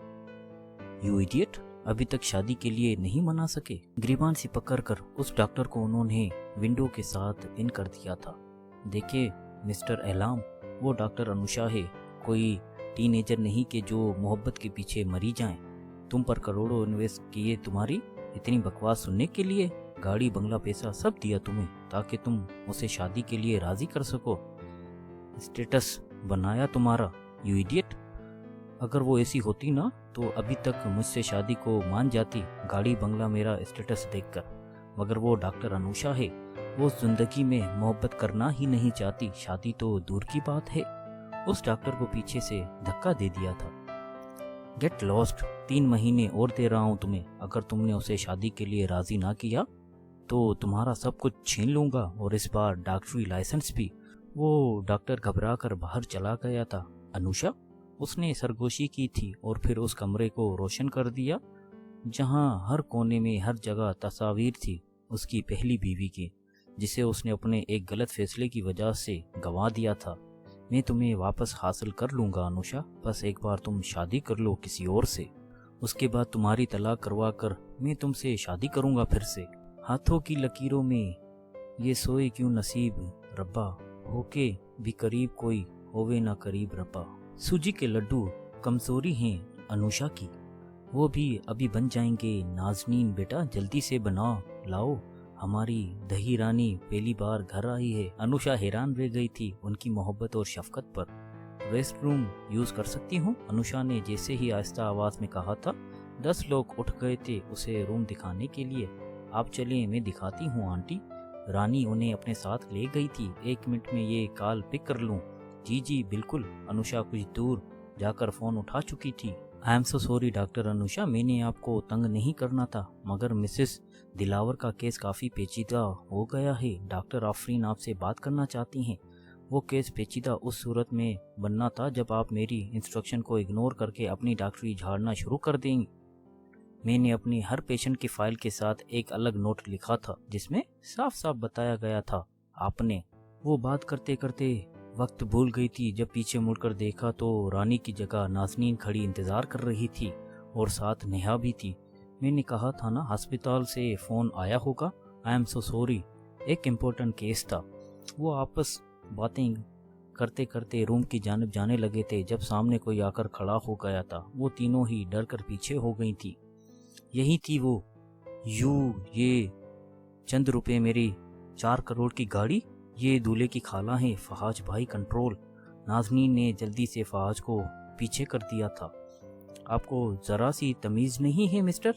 यू इडियट, अभी तक शादी के लिए नहीं मना सके। गिरबान से पकड़कर उस डॉक्टर को उन्होंने विंडो के साथ पिन कर दिया था। देखिए मिस्टर एलाम, वो डॉक्टर अनुषा है, कोई टीनेजर नहीं कि जो मोहब्बत के पीछे मरी जाए। तुम पर करोड़ों इन्वेस्ट किए तुम्हारी इतनी बकवास सुनने के लिए। गाड़ी, बंगला, पैसा सब दिया तुम्हें ताकि तुम उसे शादी के लिए राजी कर सको। स्टेटस बनाया तुम्हारा। यू इडियट, अगर वो ऐसी होती ना तो अभी तक मुझसे शादी को मान जाती। गाड़ी, बंगला, मेरा स्टेटस देखकर। मगर वो डॉक्टर अनुषा है, वो जिंदगी में मोहब्बत करना ही नहीं चाहती। शादी तो दूर की बात है। उस डॉक्टर को पीछे से धक्का दे दिया था। गेट लॉस्ट, 3 महीने और दे रहा हूँ तुम्हें। अगर तुमने उसे शादी के लिए राजी ना किया तो तुम्हारा सब कुछ छीन लूंगा, और इस बार डॉक्टरी लाइसेंस भी। वो डॉक्टर घबरा कर बाहर चला गया था। अनुषा, उसने सरगोशी की थी और फिर उस कमरे को रोशन कर दिया जहां हर कोने में हर जगह तस्वीर थी उसकी पहली बीवी की, जिसे उसने अपने एक गलत फैसले की वजह से गंवा दिया था। मैं तुम्हें वापस हासिल कर लूंगा अनुषा, बस एक बार तुम शादी कर लो किसी और से। उसके बाद तुम्हारी तलाक करवा कर मैं तुमसे शादी करूंगा फिर से। हाथों की लकीरों में ये सोए क्यों नसीब रब्बा, होके भी करीब कोई होवे ना करीब रब्बा। सूजी के लड्डू कमजोरी हैं अनुषा की, वो भी अभी बन जाएंगे। नाज़नीन बेटा जल्दी से बनाओ, लाओ, हमारी दही रानी पहली बार घर आई है। अनुषा हैरान रह गई थी उनकी मोहब्बत और शफकत पर। रेस्ट रूम यूज कर सकती हूँ? अनुषा ने जैसे ही आहिस्ता आवाज में कहा था। 10 लोग उठ गए थे उसे रूम दिखाने के लिए। आप चलिए, मैं दिखाती हूँ आंटी। رانی انہیں اپنے ساتھ لے گئی تھی. 1 منٹ میں یہ کال پک کر لوں؟ جی بالکل. انوشا کچھ دور جا کر فون اٹھا چکی تھی. I am so sorry doctor Anusha, میں نے آپ کو تنگ نہیں کرنا تھا, مگر مسز دلاور کا کیس کافی پیچیدہ ہو گیا ہے. ڈاکٹر آفرین آپ سے بات کرنا چاہتی ہیں. وہ کیس پیچیدہ اس صورت میں بننا تھا جب آپ میری انسٹرکشن کو اگنور کر کے اپنی ڈاکٹری جھاڑنا شروع کر دیں گی. میں نے اپنی ہر پیشنٹ کی فائل کے ساتھ ایک الگ نوٹ لکھا تھا جس میں صاف صاف بتایا گیا تھا. آپ نے وہ بات کرتے کرتے وقت بھول گئی تھی. جب پیچھے مڑ کر دیکھا تو رانی کی جگہ نازنین کھڑی انتظار کر رہی تھی اور ساتھ نیہا بھی تھی. میں نے کہا تھا نا ہسپتال سے فون آیا ہوگا. آئی ایم سو سوری, ایک امپورٹنٹ کیس تھا. وہ آپس باتیں کرتے کرتے روم کی جانب جانے لگے تھے جب سامنے کوئی آ کر کھڑا ہو گیا تھا. وہ تینوں ہی ڈر کر پیچھے ہو گئی تھی. یہی تھی وہ یہ چند روپے میری 4 کروڑ کی گاڑی, یہ دولہے کی خالہ ہیں فہاج بھائی کنٹرول. نازنین نے جلدی سے فہاج کو پیچھے کر دیا تھا. آپ کو ذرا سی تمیز نہیں ہے مسٹر,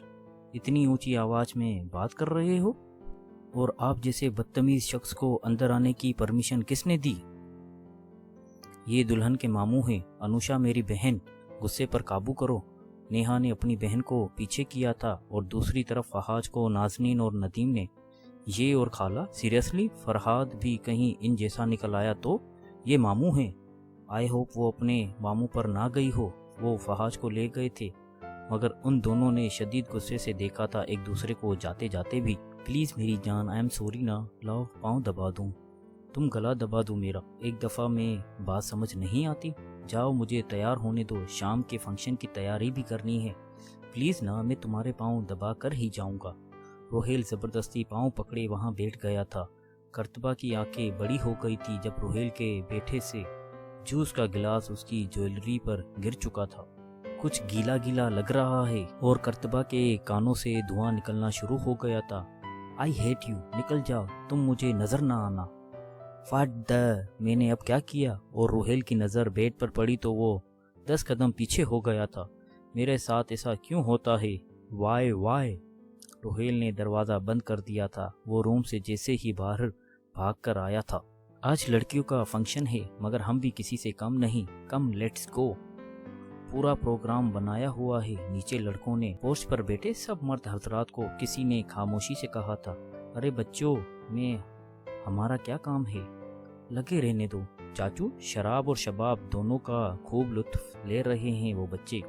اتنی اونچی آواز میں بات کر رہے ہو, اور آپ جیسے بدتمیز شخص کو اندر آنے کی پرمیشن کس نے دی؟ یہ دلہن کے ماموں ہیں. انوشا میری بہن, غصے پر قابو کرو. نیہا نے اپنی بہن کو پیچھے کیا تھا اور دوسری طرف فہاج کو نازنین اور ندیم نے. یہ اور خالہ, سیریسلی فرہاد بھی کہیں ان جیسا نکل آیا تو؟ یہ ماموں ہیں. آئی ہوپ وہ اپنے ماموں پر نہ گئی ہو. وہ فہاج کو لے گئے تھے مگر ان دونوں نے شدید غصے سے دیکھا تھا ایک دوسرے کو جاتے جاتے بھی. پلیز میری جان, آئی ایم سوری نا. لاؤ پاؤں دبا دوں, تم گلا دبا دو میرا. ایک دفعہ میں بات سمجھ نہیں آتی. جاؤ مجھے تیار ہونے دو, شام کے فنکشن کی تیاری بھی کرنی ہے. پلیز نا, میں تمہارے پاؤں دبا کر ہی جاؤں گا. روہیل زبردستی پاؤں پکڑے وہاں بیٹھ گیا تھا. کرتبہ کی آنکھیں بڑی ہو گئی تھی جب روہیل کے بیٹھے سے جوس کا گلاس اس کی جویلری پر گر چکا تھا. کچھ گیلا گیلا لگ رہا ہے, اور کرتبہ کے کانوں سے دھواں نکلنا شروع ہو گیا تھا. آئی ہیٹ یو, نکل جاؤ, تم مجھے نظر نہ آنا. فاٹ دا, میں نے اب کیا کیا؟ اور روہیل کی نظر بیڈ پر پڑی تو وہ 10 قدم پیچھے ہو گیا تھا. میرے ساتھ ایسا کیوں ہوتا ہے؟ وائے. روہیل نے دروازہ بند کر دیا تھا. وہ روم سے جیسے ہی باہر بھاگ کر آیا تھا. آج لڑکیوں کا فنکشن ہے مگر ہم بھی کسی سے کم نہیں. کم لیٹس گو. پورا پروگرام بنایا ہوا ہے. نیچے لڑکوں نے پوسٹ پر بیٹھے سب مرد حضرات کو کسی نے خاموشی سے کہا تھا, ارے بچوں, میں ہمارا کیا کام ہے, لگے رہنے دو. چاچو, شراب اور شباب دونوں کا خوب لطف لے رہے ہیں وہ بچے.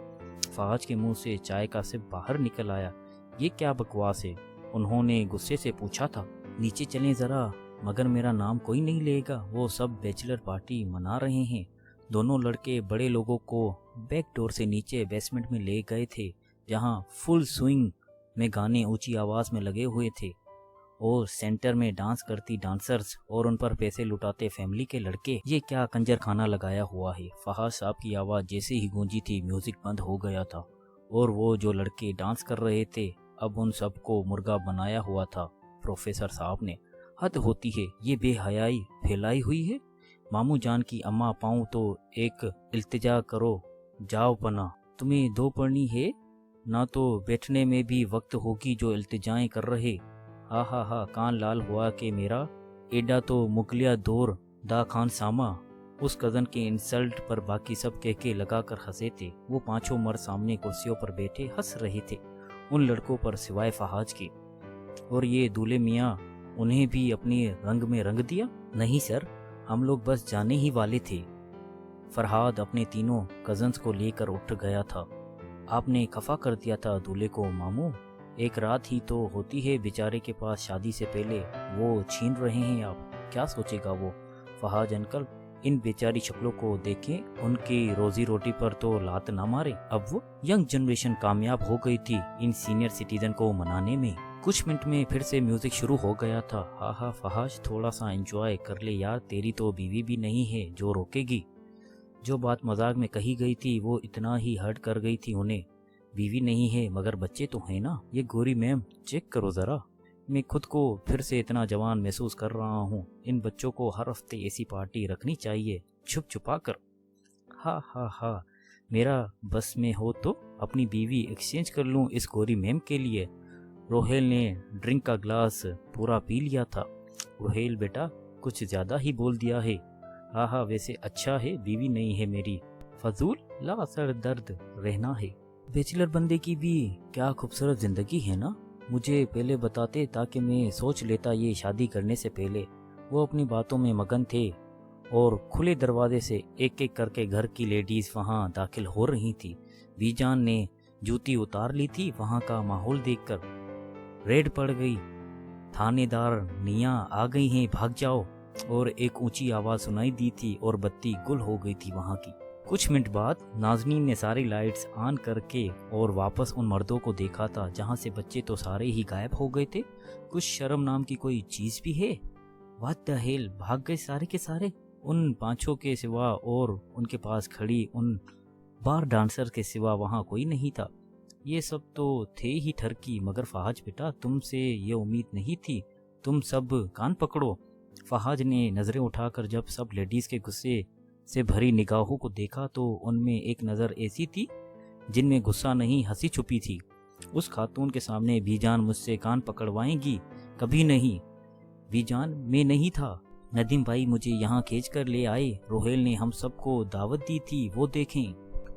فہاج کے منہ سے چائے کا سپ باہر نکل آیا. یہ کیا بکواس ہے؟ انہوں نے غصے سے پوچھا تھا. نیچے چلیں ذرا, مگر میرا نام کوئی نہیں لے گا. وہ سب بیچلر پارٹی منا رہے ہیں. دونوں لڑکے بڑے لوگوں کو بیک ڈور سے نیچے بیسمنٹ میں لے گئے تھے جہاں فل سوئنگ میں گانے اونچی آواز میں لگے ہوئے تھے, اور سینٹر میں ڈانس کرتی ڈانسرز اور ان پر پیسے لٹاتے فیملی کے لڑکے. یہ کیا کنجر خانہ لگایا ہوا ہے؟ فہاج صاحب کی آواز جیسے ہی گونجی تھی میوزک بند ہو گیا تھا, اور وہ جو لڑکے ڈانس کر رہے تھے اب ان سب کو مرغا بنایا ہوا تھا. پروفیسر صاحب نے, حد ہوتی ہے, یہ بے حیائی پھیلائی ہوئی ہے. ماموں جان کی اماں پاؤں تو ایک التجا کرو, جاؤ پناہ. تمہیں 2 پڑھنی ہے نہ تو بیٹھنے میں بھی وقت ہوگی جو التجائیں کر رہے. ہا کان لال ہوا کہ میرا. ایڈا تو مغلیہ دور دا خان ساما. اس کزن کے انسلٹ پر باقی سب کہکے لگا کر ہنسے تھے. وہ 5 مرد سامنے کرسیوں پر بیٹھے ہنس رہے تھے ان لڑکوں پر سوائے فہاج کے. اور یہ دولہے میاں, انہیں بھی اپنی رنگ میں رنگ دیا؟ نہیں سر, ہم لوگ بس جانے ہی والے تھے. فرہاد اپنے تینوں کزنز کو لے کر اٹھ گیا تھا. آپ نے خفا کر دیا تھا دولہے کو ماموں. ایک رات ہی تو ہوتی ہے بیچارے کے پاس شادی سے پہلے, وہ چھین رہے ہیں آپ. کیا سوچے گا وہ؟ فہاج انکل, ان بیچاری شکلوں کو دیکھیں, ان کی روزی روٹی پر تو لات نہ مارے. اب وہ ینگ جنریشن کامیاب ہو گئی تھی ان سینئر سٹیزن کو منانے میں. کچھ منٹ میں پھر سے میوزک شروع ہو گیا تھا. ہاں فہاج, تھوڑا سا انجوائے کر لے یار, تیری تو بیوی بھی نہیں ہے جو روکے گی. جو بات مذاق میں کہی گئی تھی وہ اتنا ہی ہرٹ کر گئی تھی انہیں. بیوی نہیں ہے مگر بچے تو ہیں نا. یہ گوری میم چیک کرو ذرا, میں خود کو پھر سے اتنا جوان محسوس کر رہا ہوں. ان بچوں کو ہر ہفتے ایسی پارٹی رکھنی چاہیے, چھپ چھپا کر. ہاں, میرا بس میں ہو تو اپنی بیوی ایکسچینج کر لوں اس گوری میم کے لیے. روہیل نے ڈرنک کا گلاس پورا پی لیا تھا. रोहेल बेटा कुछ ज्यादा ही बोल दिया है। हाँ वैसे अच्छा है बीवी नहीं है मेरी, फजूल ला सर दर्द रहना है। बैचलर बंदे की भी क्या खूबसूरत जिंदगी है ना, मुझे पहले बताते ताकि मैं सोच लेता ये शादी करने से पहले। वो अपनी बातों में मगन थे और खुले दरवाजे से एक एक करके घर की लेडीज वहां दाखिल हो रही थी। बीजान ने जूती उतार ली थी, वहां का माहौल देखकर रेड पड़ गई। थानेदार निया आ गई हैं, भाग जाओ, और एक ऊंची आवाज सुनाई दी थी और बत्ती गुल हो गई थी वहां की। कुछ मिनट बाद नाजनीन ने सारी लाइट्स ऑन करके और वापस उन मर्दों को देखा था जहां से बच्चे तो सारे ही गायब हो गए थे। कुछ शर्म नाम की कोई चीज भी है? व्हाट द हेल, भाग गए सारे के सारे, उन पांचों के सिवा और उनके पास खड़ी उन बार डांसर के सिवा वहां कोई नहीं था। ये सब तो थे ही ठरकी, मगर फहाज बेटा तुमसे ये उम्मीद नहीं थी। तुम सब कान पकड़ो। फहाज ने नजरें उठाकर जब सब लेडीज के गुस्से से भरी निगाहों को देखा तो उनमें एक नजर ऐसी थी जिनमें गुस्सा नहीं हंसी छुपी थी। उस खातून के सामने बीजान मुझसे कान पकड़वाएंगी? कभी नहीं बीजान, मैं नहीं था। नदीम भाई मुझे यहाँ खींच कर ले आए। रोहेल ने हम सबको दावत दी थी, वो देखें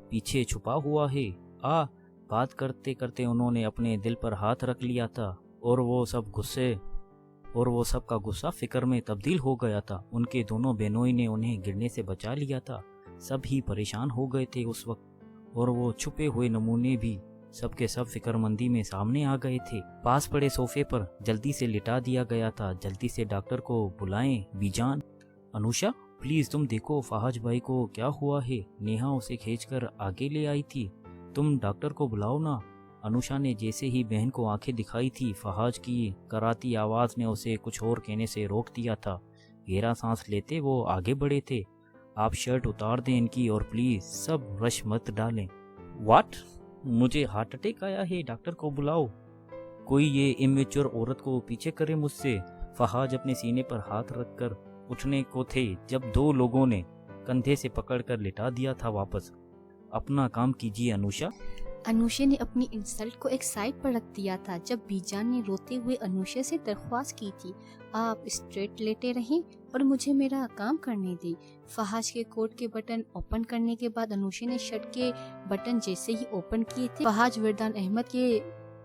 पीछे छुपा हुआ है। बात करते करते उन्होंने अपने दिल पर हाथ रख लिया था और वो सब का गुस्सा फिक्र में तब्दील हो गया था। उनके दोनों बहनोई ने उन्हें गिरने से बचा लिया था। सब ही परेशान हो गए थे उस वक्त, और वो छुपे हुए नमूने भी सबके सब फिक्रमंदी में सामने आ गए थे। पास पड़े सोफे पर जल्दी से लिटा दिया गया था। जल्दी से डॉक्टर को बुलाएं बीजान। अनुषा प्लीज तुम देखो फहाज भाई को क्या हुआ है। नेहा उसे खींचकर आगे ले आई थी। तुम डॉक्टर को बुलाओ ना। अनुषा ने जैसे ही बहन को आंखें दिखाई थी, फहाज की कराती आवाज ने उसे कुछ और कहने से रोक दिया था। गहरा सांस लेते वो आगे बढ़े थे। आप शर्ट उतार दें इनकी और प्लीज सब रश मत डालें। व्हाट? मुझे हार्ट अटैक आया है, डॉक्टर को बुलाओ। कोई ये इमेच्योर औरत को पीछे करे मुझसे। फहाज अपने सीने पर हाथ रखकर उठने को थे जब दो लोगों ने कंधे से पकड़कर लिटा दिया था वापस। अपना काम कीजिए अनुषा। अनुषा ने अपनी इंसल्ट को एक साइड पर रख दिया था जब बीजान ने रोते हुए अनुषा से दरख्वास्त की थी, आप स्ट्रेट लेटे रहें और मुझे मेरा काम करने दें। फहाज के कोट के बटन ओपन करने के बाद अनुषा ने शर्ट के बटन जैसे ही ओपन किए थे, फहाज वरदान अहमद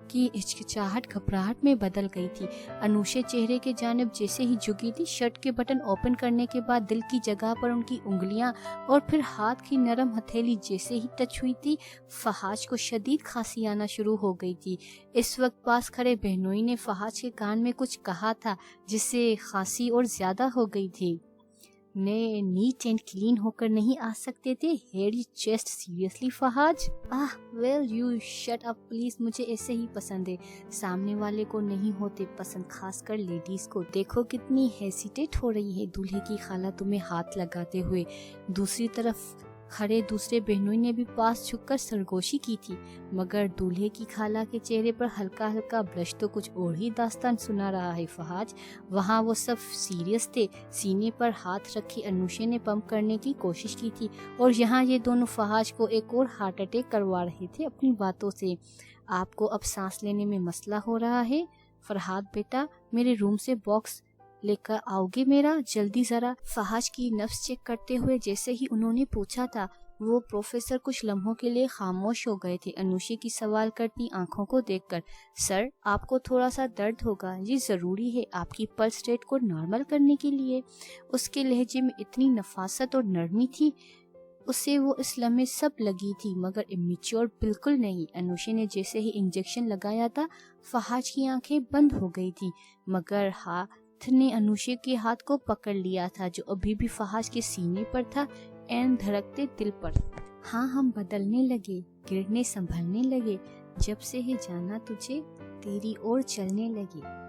की हिचकिचाहट घबराहट में बदल गई थी। अनुषा चेहरे के जानिब जैसे ही झुकी थी, शर्ट के बटन ओपन करने के बाद दिल की जगह पर उनकी उंगलियां और फिर हाथ की नरम हथेली जैसे ही टच हुई थी, फहाज को शदीद खांसी आना शुरू हो गई थी। इस वक्त पास खड़े बहनोई ने फहाज के कान में कुछ कहा था जिससे खांसी और ज्यादा हो गई थी। ने नीट एंड क्लीन होकर नहीं आ सकते थे? Hair chest seriously Fahaz? Well you shut up please, मुझे ऐसे ही पसंद है, सामने वाले को नहीं होते पसंद, खासकर लेडीज को। देखो कितनी हेसिटेट हो रही है दूल्हे की खाला तुम्हें हाथ लगाते हुए। दूसरी तरफ खड़े दूसरे बहनोई ने भी पास झुककर सरगोशी की थी, मगर दूल्हे की खाला के चेहरे पर हल्का हल्का ब्लश तो कुछ और ही दास्तान सुना रहा है फहाज। वहाँ वो सब सीरियस थे। सीने पर हाथ रखी अनुषा ने पंप करने की कोशिश की थी और यहाँ ये दोनों फहाज को एक और हार्ट अटैक करवा रहे थे अपनी बातों से। आपको अब सांस लेने में मसला हो रहा है? फरहाद बेटा मेरे रूम से बॉक्स लेकर आओगे मेरा, जल्दी जरा। फहाज की नफ्स चेक करते हुए जैसे ही उन्होंने पूछा था, वो प्रोफेसर कुछ लम्हों के लिए खामोश हो गए थे अनुषा की सवाल करती आंखों को देखकर। सर आपको थोड़ा सा दर्द होगा, ये जरूरी है आपकी पल्स रेट को नॉर्मल करने के लिए। उसके लहजे में इतनी नफासत और नरमी थी, उसे वो इस लम्हे सब लगी थी मगर इमेच्योर बिल्कुल नहीं। अनुषा ने जैसे ही इंजेक्शन लगाया था, फहाज की आंखें बंद हो गई थी, मगर हाथ ने अनुषा के हाथ को पकड़ लिया था जो अभी भी फहाज के सीने पर था, एन धड़कते दिल पर। हाँ हम बदलने लगे, गिरने संभलने लगे, जब से है जाना तुझे तेरी ओर चलने लगे।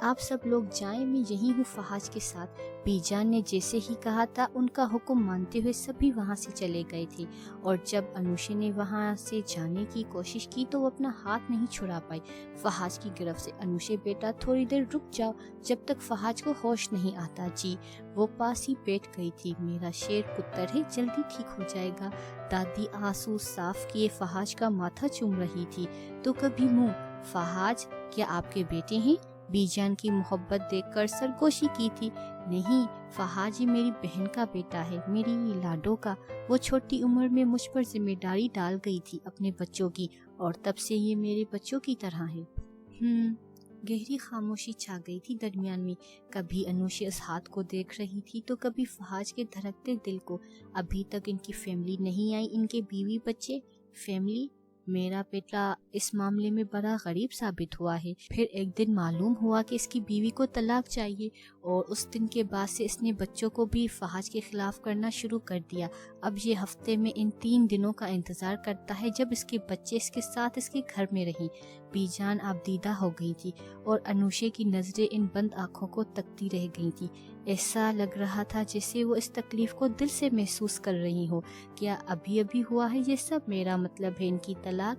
आप सब लोग जाएं, मैं यही हूँ फहाज के साथ। बीजान ने जैसे ही कहा था उनका हुक्म मानते हुए सभी वहाँ से चले गए थे और जब अनुषा ने वहाँ से जाने की कोशिश की तो वो अपना हाथ नहीं छुड़ा पाई फहाज की गिरफ्त से। अनुषा बेटा थोड़ी देर रुक जाओ, जब तक फहाज को होश नहीं आता। जी वो पास ही बैठ गई थी, मेरा शेर पुत्र है, जल्दी ठीक हो जाएगा। दादी आंसू साफ किए फहाज का माथा चूम रही थी। तो कभी मुँह, फहाज क्या आपके बेटे हैं? बीजान की मोहब्बत देखकर सरगोशी की थी। नहीं, फहाद ये मेरी बहन का बेटा है, मेरी लाडो का। वो छोटी उम्र में मुझ पर जिम्मेदारी डाल गई थी अपने बच्चों की, और तब से ये मेरे बच्चों की तरह है। गहरी खामोशी छा गई थी दरमियान में। कभी अनुषा इस हाथ को देख रही थी तो कभी फहाद के धड़कते दिल को। अभी तक इनकी फैमिली नहीं आई, इनके बीवी बच्चे। फैमिली? मेरा बेटा इस मामले में बड़ा गरीब साबित हुआ है। फिर एक दिन मालूम हुआ कि इसकी बीवी को तलाक चाहिए, और उस दिन के बाद से इसने बच्चों को भी फहाद के खिलाफ करना शुरू कर दिया। अब ये हफ्ते में इन 3 दिनों का इंतजार करता है जब इसके बच्चे इसके साथ इसके घर में रहें। बीजान आबदीदा हो गई थी और अनुषा की नजरें इन बंद आंखों को तकती रह गई थी। ऐसा लग रहा था जैसे वो इस तकलीफ को दिल से महसूस कर रही हो। क्या अभी अभी हुआ है ये सब? मेरा मतलब है इनकी तलाक।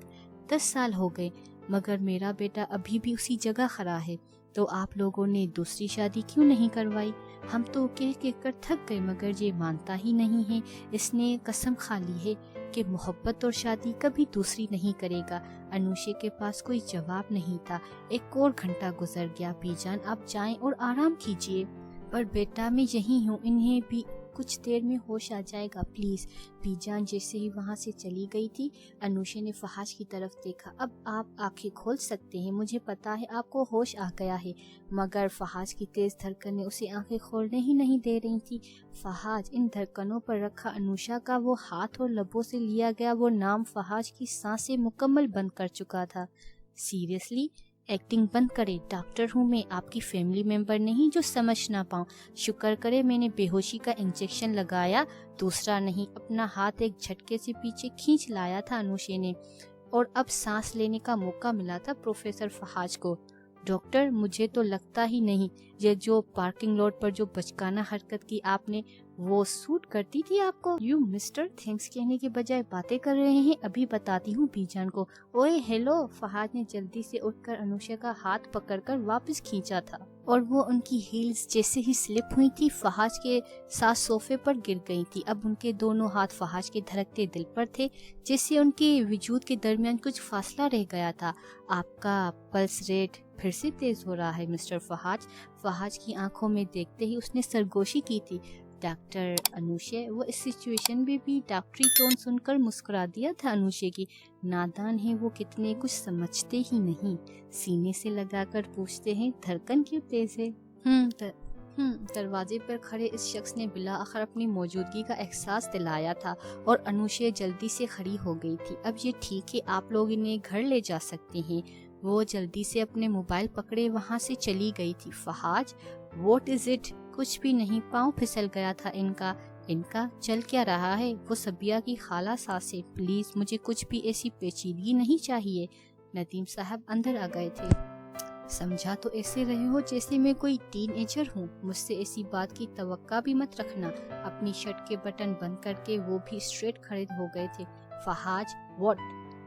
10 साल हो गए मगर मेरा बेटा अभी भी उसी जगह खड़ा है। तो आप लोगों ने दूसरी शादी क्यों नहीं करवाई? हम तो कह कर थक गए मगर ये मानता ही नहीं है। इसने कसम खा ली है कि मोहब्बत और शादी कभी दूसरी नहीं करेगा। अनुषा के पास कोई जवाब नहीं था। एक और घंटा गुजर गया। बीजान आप जाएं और आराम कीजिए। पर बेटा मैं यहीं हूँ, इन्हें भी कुछ देर में होश आ जाएगा, प्लीज। बीजान जैसे ही वहाँ से चली गई थी, अनुषा ने फहाद की तरफ देखा। अब आप आंखें खोल सकते हैं, मुझे पता है आपको होश आ गया है। मगर फहाद की तेज धड़कनें उसे आंखें खोलने ही नहीं दे रही थी। फहाद, इन धड़कनों पर रखा अनुषा का वो हाथ और लबों से लिया गया वो नाम फहाद की सांसें मुकम्मल बंद कर चुका था। सीरियसली? एक्टिंग बंद करे। डॉक्टर हूँ मैं, आपकी फैमिली मेंबर नहीं जो समझ ना पाऊँ। शुक्र करे मैंने बेहोशी का इंजेक्शन लगाया, दूसरा नहीं। अपना हाथ एक झटके से पीछे खींच लाया था अनुषा ने, और अब सांस लेने का मौका मिला था प्रोफेसर फहाद को। डॉक्टर, मुझे तो लगता ही नहीं ये जो पार्किंग लॉट पर जो बचकाना हरकत की आपने वो सूट करती थी आपको। यू मिस्टर, थैंक्स कहने के बजाय बातें कर रहे हैं। अभी बताती हूँ बीजान को। ओए हेलो। फहाद ने जल्दी से उठकर अनुषा का हाथ पकड़कर वापस खींचा था, और वो उनकी हील्स जैसे ही स्लिप हुई थी फहाद के साथ सोफे पर गिर गई थी। अब उनके दोनों हाथ फहाद के धड़कते दिल पर थे, जैसे उनके वजूद के दरमियान कुछ फासला रह गया था। आपका पल्स रेट फिर से तेज हो रहा है मिस्टर फहाद। फहाद की आंखों में देखते ही उसने सरगोशी की थी। डॉक्टर अनुषा, वो इस सिचुएशन में भी डॉक्टरी टोन सुनकर मुस्कुरा दिया था अनुषा की। नादान है वो, कितने कुछ समझते ही नहीं। सीने से लगाकर पूछते हैं धड़कन क्यों तेज है? दरवाजे पर खड़े इस शख्स ने बिला आखिर अपनी मौजूदगी का एहसास दिलाया था, और अनुषा जल्दी से खड़ी हो गई थी। अब ये ठीक है, आप लोग इन्हें घर ले जा सकते हैं। वो जल्दी से अपने मोबाइल पकड़े वहाँ से चली गई थी। Fahad, what is it? कुछ भी नहीं, पाँव फिसल गया था इनका चल क्या रहा है? वो सबिया की खाला सासे, प्लीज मुझे कुछ भी ऐसी पेचीदगी नहीं चाहिए। नदीम साहब अंदर आ गए थे। समझा तो ऐसे रहे हो जैसे मैं कोई टीनएजर हूँ। मुझसे ऐसी बात की तवक्का भी मत रखना। अपनी शर्ट के बटन बंद करके वो भी स्ट्रेट खड़े हो गए थे। फहाद, व्हाट?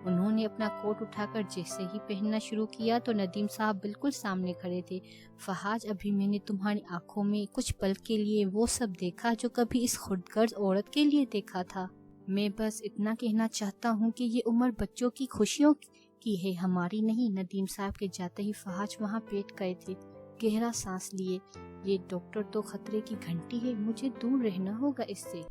उन्होंने अपना कोट उठाकर जैसे ही पहनना शुरू किया तो नदीम साहब बिल्कुल सामने खड़े थे। फहाद, अभी मैंने तुम्हारी आंखों में कुछ पल के लिए वो सब देखा जो कभी इस खुदगर्ज औरत के लिए देखा था। मैं बस इतना कहना चाहता हूँ कि ये उम्र बच्चों की खुशियों की है, हमारी नहीं। नदीम साहब के जाते ही फहाद वहाँ बैठ गए थे। गहरा सांस लिए। ये डॉक्टर तो खतरे की घंटी है, मुझे दूर रहना होगा इससे।